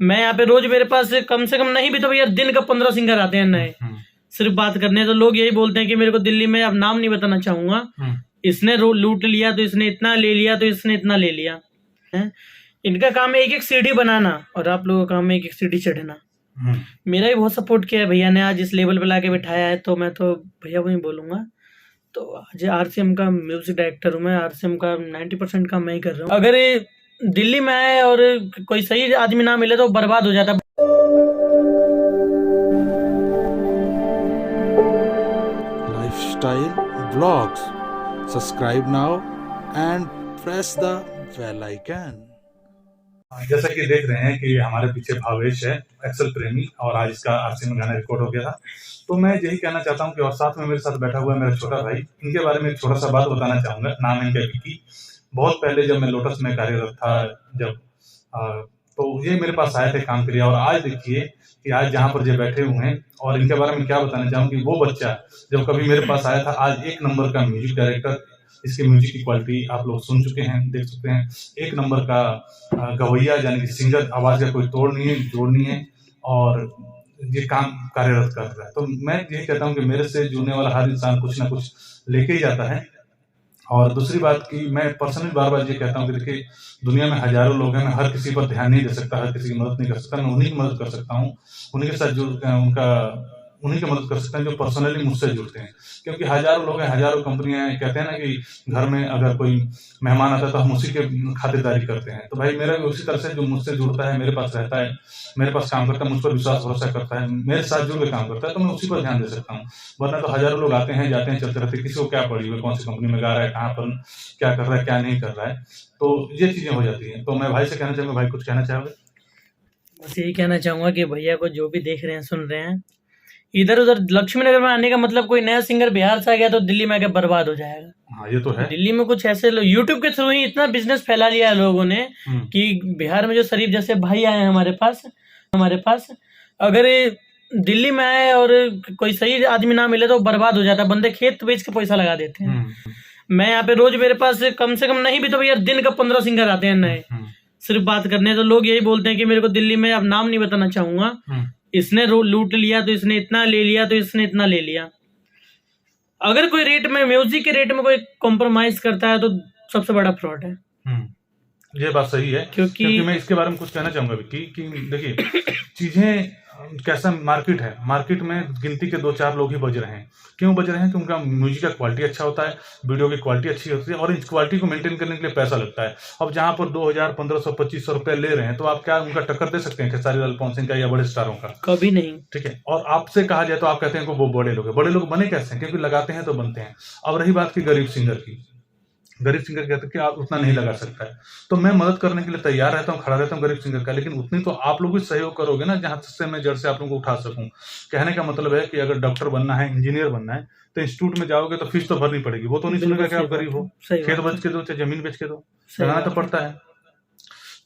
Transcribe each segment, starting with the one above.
मैं यहाँ पे रोज मेरे पास कम से कम नहीं भी तो भैया दिन का 15 सिंगर आते हैं नए, सिर्फ बात करने। तो लोग यही बोलते हैं कि मेरे को दिल्ली में, अब नाम नहीं बताना चाहूंगा, इसने लूट लिया तो इसने इतना ले लिया तो इसने इतना ले लिया है। इनका काम है एक एक सीढ़ी बनाना और आप लोगों का काम है एक एक सीढ़ी चढ़ना। मेरा भी बहुत सपोर्ट किया है भैया ने, आज इस लेवल पे लाके बिठाया है, तो मैं तो भैया को ही बोलूंगा। तो आज आरसीएम का म्यूजिक डायरेक्टर हूँ मैं, आरसीएम का 90% काम मैं ही कर रहा हूँ। अगर ये दिल्ली में आए और कोई सही आदमी ना मिले तो बर्बाद हो जाता। Lifestyle Vlogs. Subscribe now and press the bell icon. जैसा कि देख रहे हैं कि हमारे पीछे भावेश है, एक्सेल प्रेमी, और आज इसका आरसीएम में गाना रिकॉर्ड हो गया था। तो मैं यही कहना चाहता हूं कि और साथ में मेरे साथ बैठा हुआ है मेरा छोटा भाई। इनके बारे में एक छोटा सा बात बताना चाहूंगा। नाम है इनका विकी। बहुत पहले जब मैं लोटस में कार्यरत था, तो ये मेरे पास आए थे काम के लिए, और आज देखिए कि आज जहाँ पर ये बैठे हुए हैं, और इनके बारे में क्या बताना चाहूँ कि वो बच्चा जब कभी मेरे पास आया था, आज एक नंबर का म्यूजिक डायरेक्टर। इसके म्यूजिक की क्वालिटी आप लोग सुन चुके हैं, देख चुके हैं। एक नंबर का गवैया यानी कि सिंगर, आवाज का कोई तोड़ नहीं है, जोड़ नहीं है, और ये काम कार्यरत कर रहा है। तो मैं यही कहता हूँ कि मेरे से जुड़ने वाला हर इंसान कुछ ना कुछ लेके ही जाता है। और दूसरी बात की मैं पर्सनली बार बार ये कहता हूँ कि देखिए, दुनिया में हजारों लोग हैं, मैं हर किसी पर ध्यान नहीं दे सकता, हर किसी की मदद नहीं कर सकता। मैं उन्हीं की मदद कर सकता हूँ, उन्हीं के साथ उन्हीं की मदद कर सकते हैं जो पर्सनली मुझसे जुड़ते हैं। क्योंकि हजारों लोग हैं, हजारों कंपनियां हैं। कहते हैं ना कि घर में अगर कोई मेहमान आता है तो हम उसी के खातिरदारी करते हैं। तो भाई मेरा भी उसी तरह से जो मुझसे जुड़ता है, मेरे पास रहता है, मेरे पास काम करता है, मुझ पर विश्वास भरोसा करता है, मेरे साथ जुड़ के काम करता है, तो मैं उसी पर ध्यान दे सकता हूँ। वरना तो हजारों लोग आते हैं जाते हैं, चलते रहते, किसी को क्या पड़ी हुई, कौन सी कंपनी में गा रहा है, कहाँ पर क्या कर रहा है, क्या नहीं कर रहा है। तो ये चीजें हो जाती हैं। तो मैं भाई से कहना चाहूंगा, भाई कुछ कहना चाहोगे? बस यही कहना चाहूंगा कि भैया को जो भी देख रहे हैं, सुन रहे हैं, इधर उधर लक्ष्मी नगर में आने का मतलब, कोई नया सिंगर बिहार से आ गया तो दिल्ली में आके बर्बाद हो जाएगा। हाँ, ये तो है। दिल्ली में कुछ ऐसे लोग यूट्यूब के थ्रू ही इतना बिजनेस फैला लिया है लोगों ने कि बिहार में जो शरीफ जैसे भाई आए हैं हमारे पास, अगर ये दिल्ली में आए और कोई सही आदमी ना मिले तो बर्बाद हो जाता। बंदे खेत बेच के पैसा लगा देते हैं। मैं यहाँ पे रोज मेरे पास कम से कम नहीं भी तो भैया दिन का 15 सिंगर आते हैं नए, सिर्फ बात करने। तो लोग यही बोलते हैं कि मेरे को दिल्ली में, अब नाम नहीं बताना चाहूंगा, इसने लूट लिया तो इसने इतना ले लिया तो इसने इतना ले लिया। अगर कोई रेट में, म्यूजिक के रेट में कोई कॉम्प्रोमाइज करता है तो सबसे बड़ा फ्रॉड है। ये बात सही है, क्योंकि मैं इसके बारे में कुछ कहना चाहूंगा कि देखिए चीजें कैसा मार्केट है। मार्केट में गिनती के 2-4 लोग ही बज रहे हैं। क्यों बज रहे हैं? क्योंकि उनका म्यूजिक का क्वालिटी अच्छा होता है, वीडियो की क्वालिटी अच्छी होती है, और इस क्वालिटी को मेंटेन करने के लिए पैसा लगता है। अब जहां पर 2000, 1500, 2500 रुपए ले रहे हैं, तो आप क्या उनका टक्कर दे सकते हैं खेसारी लाल पवन सिंह का या बड़े स्टारों का? कभी नहीं। ठीक है। और आपसे कहा जाए तो आप कहते हैं कि वो बड़े लोग हैं। बड़े लोग बने कैसे हैं? क्योंकि लगाते हैं तो बनते हैं। अब रही बात की गरीब सिंगर की, गरीब सिंगर कहते हैं कि आप उतना नहीं लगा सकता है, तो मैं मदद करने के लिए तैयार रहता हूँ, खड़ा रहता हूँ गरीब सिंगर का, लेकिन उतनी तो आप लोग भी सहयोग करोगे ना, जहां से मैं जड़ से आप लोगों को उठा सकूं। कहने का मतलब है कि अगर डॉक्टर बनना है, इंजीनियर बनना है, तो इंस्टीट्यूट में जाओगे तो फीस तो भरनी पड़ेगी। वो तो नहीं सुनेगा कि आप गरीब हो। खेत बेच के दो, चाहे जमीन बेच के दो, लगाना तो पड़ता है।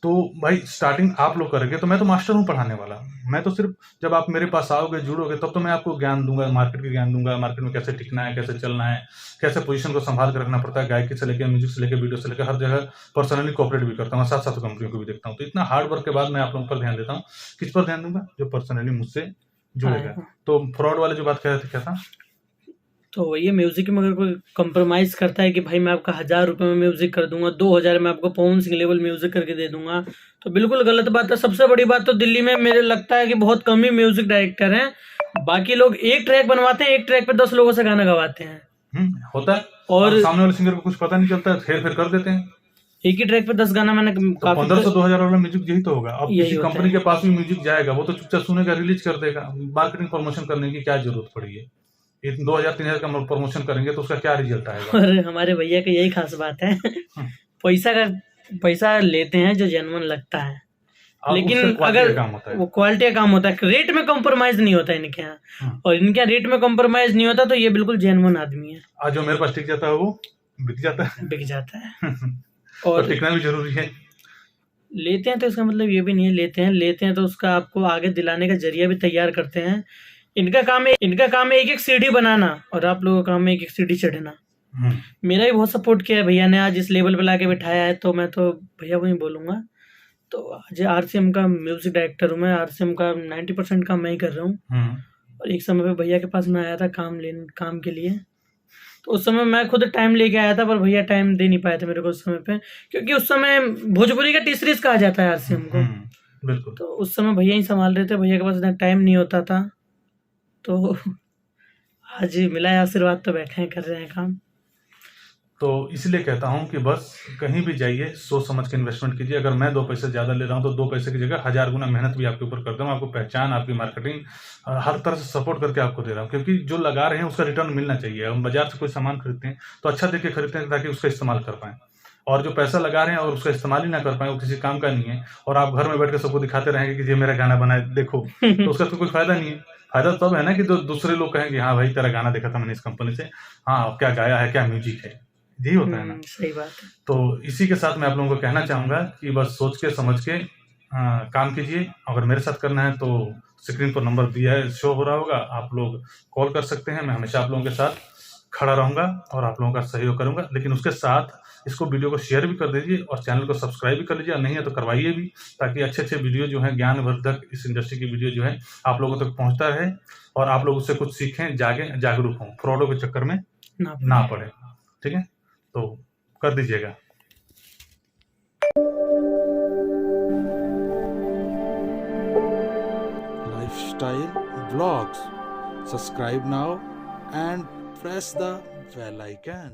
तो भाई स्टार्टिंग आप लोग करेंगे, तो मैं तो मास्टर हूँ पढ़ाने वाला। मैं तो सिर्फ जब आप मेरे पास आओगे, जुड़ोगे, तब तो मैं आपको ज्ञान दूंगा, मार्केट के ज्ञान दूंगा, मार्केट में कैसे टिकना है, कैसे चलना है, कैसे पोजीशन को संभाल कर रखना पड़ता है, गायकी से लेकर म्यूजिक से लेकर वीडियो से लेकर हर जगह पर्सनली कोऑपरेट भी करता हूँ, साथ साथ कंपनियों को भी देखता हूँ। तो इतना हार्ड वर्क के बाद मैं आप लोगों पर ध्यान देता हूँ। किस पर ध्यान दूंगा? जो पर्सनली मुझसे जुड़ेगा। तो फ्रॉड वाले जो बात कह रहे थे, क्या था? तो ये म्यूजिक में अगर कोई कॉम्प्रोमाइज करता है कि भाई मैं आपका 1000 रुपये में म्यूजिक कर दूंगा, 2000 में आपको पवन सिंह लेवल म्यूजिक करके दे दूंगा, तो बिल्कुल गलत बात है। सबसे बड़ी बात तो दिल्ली में मेरे लगता है कि बहुत कम ही म्यूजिक डायरेक्टर हैं। बाकी लोग एक ट्रैक बनवाते हैं, एक ट्रैक पे 10 लोगों से गाना गवाते हैं। होता है। और सामने वाले सिंगर को कुछ पता नहीं चलता है, फेर फेर कर देते हैं। एक ही ट्रैक पे 10 गाना। मैंने 1500-2000 वाला म्यूजिक यही तो होगा। अब किसी कंपनी के पास भी म्यूजिक जाएगा, वो तो चुपचाप सुनेगा, रिलीज कर देगा। मार्केटिंग प्रमोशन करने की क्या जरूरत पड़ी है? 2000-3000 का प्रमोशन करेंगे तो उसका क्या रिजल्ट आएगा? और हमारे भैया की यही खास बात है, पैसा लेते हैं जो जेन्युइन लगता है, लेकिन अगर वो क्वालिटी का काम होता है, रेट में कॉम्प्रोमाइज नहीं होता इनके यहाँ। और इनके यहाँ रेट में कॉम्प्रोमाइज नहीं होता, तो ये बिल्कुल जेन्युइन आदमी है। आज जो मेरे पास टिक जाता है वो बिक जाता है। और टिकना भी जरूरी है। लेते हैं तो इसका मतलब ये भी नहीं है, लेते हैं तो उसका आपको आगे दिलाने का जरिया भी तैयार करते हैं। इनका काम है एक एक सीढ़ी बनाना और आप लोगों का काम है एक एक सीढ़ी चढ़ना। मेरा भी बहुत सपोर्ट किया है भैया ने, आज इस लेवल पे लाके बिठाया है, तो मैं तो भैया को ही बोलूंगा। तो आज आरसीएम का म्यूजिक डायरेक्टर हूँ मैं। आरसीएम का 90% काम मैं ही कर रहा हूँ। और एक समय पे भैया के पास मैं आया था काम के लिए। तो उस समय मैं खुद टाइम लेके आया था, पर भैया टाइम दे नहीं पाए थे मेरे को उस समय पे, क्योंकि उस समय भोजपुरी का टी सीरीज कहा जाता है आरसीएम को। बिल्कुल। तो उस समय भैया ही संभाल रहे थे, भैया के पास इतना टाइम नहीं होता था। तो आज मिला है आशीर्वाद, तो बैठे हैं कर रहे हैं काम। तो इसलिए कहता हूं कि बस कहीं भी जाइए सोच समझ के इन्वेस्टमेंट कीजिए। अगर मैं 2 पैसे ज़्यादा ले रहा हूं तो 2 पैसे की जगह 1000 गुना मेहनत भी आपके ऊपर कर दूँ, आपको पहचान, आपकी मार्केटिंग हर तरह से सपोर्ट करके आपको दे रहा हूँ, क्योंकि जो लगा रहे हैं उसका रिटर्न मिलना चाहिए। हम बाजार से कोई सामान खरीदते हैं तो अच्छा देख के खरीदते हैं ताकि उसका इस्तेमाल कर पाएँ, और जो पैसा लगा रहे हैं और उसका इस्तेमाल ही ना कर पाएँ वो किसी काम का नहीं है। और आप घर में बैठ के सबको दिखाते रहेंगे कि ये मेरा गाना बना है देखो, तो उसका तो कोई फायदा नहीं है। फायदा तब है ना कि जो दूसरे लोग कहें कि हाँ भाई तेरा गाना देखा था मैंने इस कंपनी से, हाँ क्या गाया है, क्या म्यूजिक है, यही होता है ना। सही बात है। तो इसी के साथ मैं आप लोगों को कहना चाहूंगा कि बस सोच के समझ के काम कीजिए। अगर मेरे साथ करना है तो स्क्रीन पर नंबर दिया है, शो हो रहा होगा, आप लोग कॉल कर सकते हैं। मैं हमेशा आप लोगों के साथ खड़ा रहूंगा और आप लोगों का सहयोग करूंगा। लेकिन उसके साथ इसको वीडियो को शेयर भी कर दीजिए और चैनल को सब्सक्राइब भी कर लीजिए, नहीं है तो करवाइए भी, ताकि अच्छे अच्छे वीडियो जो है ज्ञानवर्धक इस इंडस्ट्री की वीडियो जो है आप लोगों तक पहुंचता रहे और आप लोग उससे कुछ सीखें, जागें, जागरूक हों, फ्रॉडों के चक्कर में ना पड़े। ठीक है, तो कर दीजिएगा। Lifestyle Vlogs. Subscribe now and press the bell icon.